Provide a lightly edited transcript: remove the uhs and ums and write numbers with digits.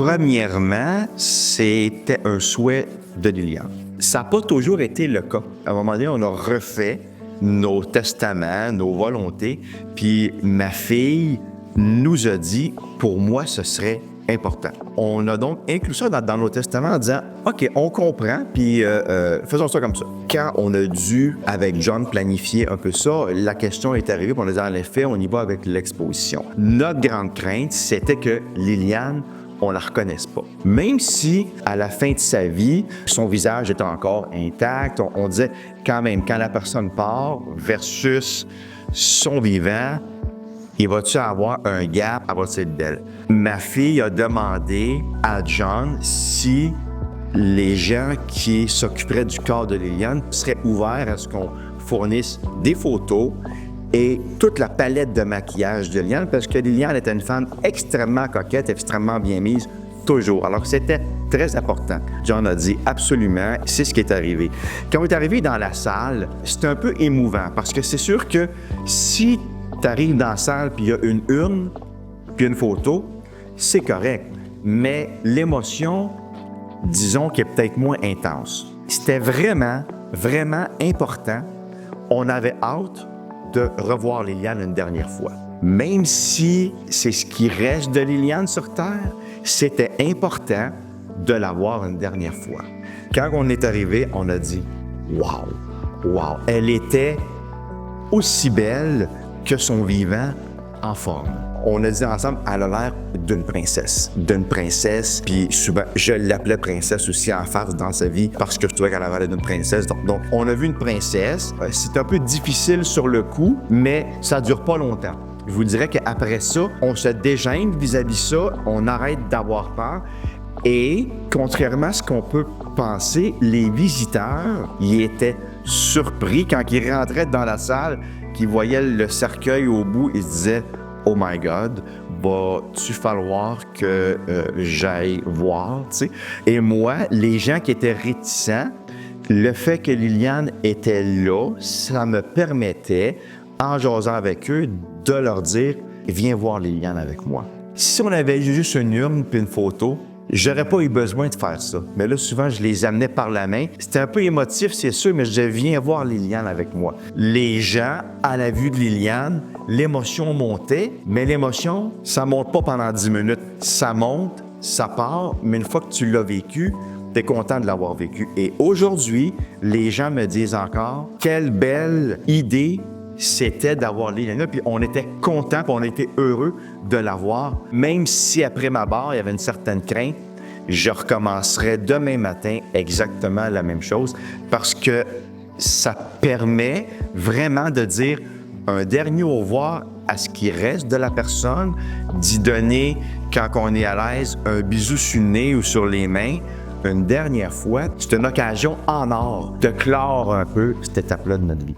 Premièrement, c'était un souhait de Liliane. Ça n'a pas toujours été le cas. À un moment donné, on a refait nos testaments, nos volontés, puis ma fille nous a dit, pour moi, ce serait important. On a donc inclus ça dans nos testaments en disant, OK, on comprend, puis faisons ça comme ça. Quand on a dû, avec John, planifier un peu ça, la question est arrivée, puis on a dit, en effet, on y va avec l'exposition. Notre grande crainte, c'était que Liliane, on la reconnaisse pas. Même si, à la fin de sa vie, son visage était encore intact, on disait quand même, quand la personne part versus son vivant, il va-tu avoir un gap à partir d'elle? Ma fille a demandé à John si les gens qui s'occuperaient du corps de Liliane seraient ouverts à ce qu'on fournisse des photos et toute la palette de maquillage de Liliane, parce que Liliane était une femme extrêmement coquette, extrêmement bien mise, toujours. Alors c'était très important. John a dit absolument, c'est ce qui est arrivé. Quand on est arrivé dans la salle, c'était un peu émouvant, parce que c'est sûr que si tu arrives dans la salle puis il y a une urne puis une photo, c'est correct. Mais l'émotion, disons qu'elle est peut-être moins intense. C'était vraiment, vraiment important. On avait hâte de revoir Liliane une dernière fois. Même si c'est ce qui reste de Liliane sur Terre, c'était important de la voir une dernière fois. Quand on est arrivé, on a dit « Wow! Wow! » Elle était aussi belle que son vivant en forme. On a dit ensemble, elle a l'air d'une princesse. D'une princesse, puis souvent, je l'appelais princesse aussi en face dans sa vie parce que je trouvais qu'elle avait l'air d'une princesse. Donc, on a vu une princesse. C'est un peu difficile sur le coup, mais ça ne dure pas longtemps. Je vous dirais qu'après ça, on se dégêne vis-à-vis ça, on arrête d'avoir peur. Et contrairement à ce qu'on peut penser, les visiteurs, ils étaient surpris quand ils rentraient dans la salle, qu'ils voyaient le cercueil au bout, ils se disaient « Oh my God, va-tu falloir que j'aille voir? » tu sais. Et moi, les gens qui étaient réticents, le fait que Liliane était là, ça me permettait, en jasant avec eux, de leur dire « Viens voir Liliane avec moi. » Si on avait juste une urne puis une photo, j'aurais pas eu besoin de faire ça. Mais là, souvent, je les amenais par la main. C'était un peu émotif, c'est sûr, mais je disais, viens voir Liliane avec moi. Les gens, à la vue de Liliane, l'émotion montait, mais l'émotion, ça monte pas pendant 10 minutes. Ça monte, ça part, mais une fois que tu l'as vécu, tu es content de l'avoir vécu. Et aujourd'hui, les gens me disent encore, quelle belle idée c'était d'avoir Liliane là, puis on était contents, puis on était heureux de l'avoir. Même si après ma barre, il y avait une certaine crainte, je recommencerais demain matin exactement la même chose parce que ça permet vraiment de dire un dernier au revoir à ce qui reste de la personne, d'y donner, quand on est à l'aise, un bisou sur le nez ou sur les mains. Une dernière fois, c'est une occasion en or de clore un peu cette étape-là de notre vie.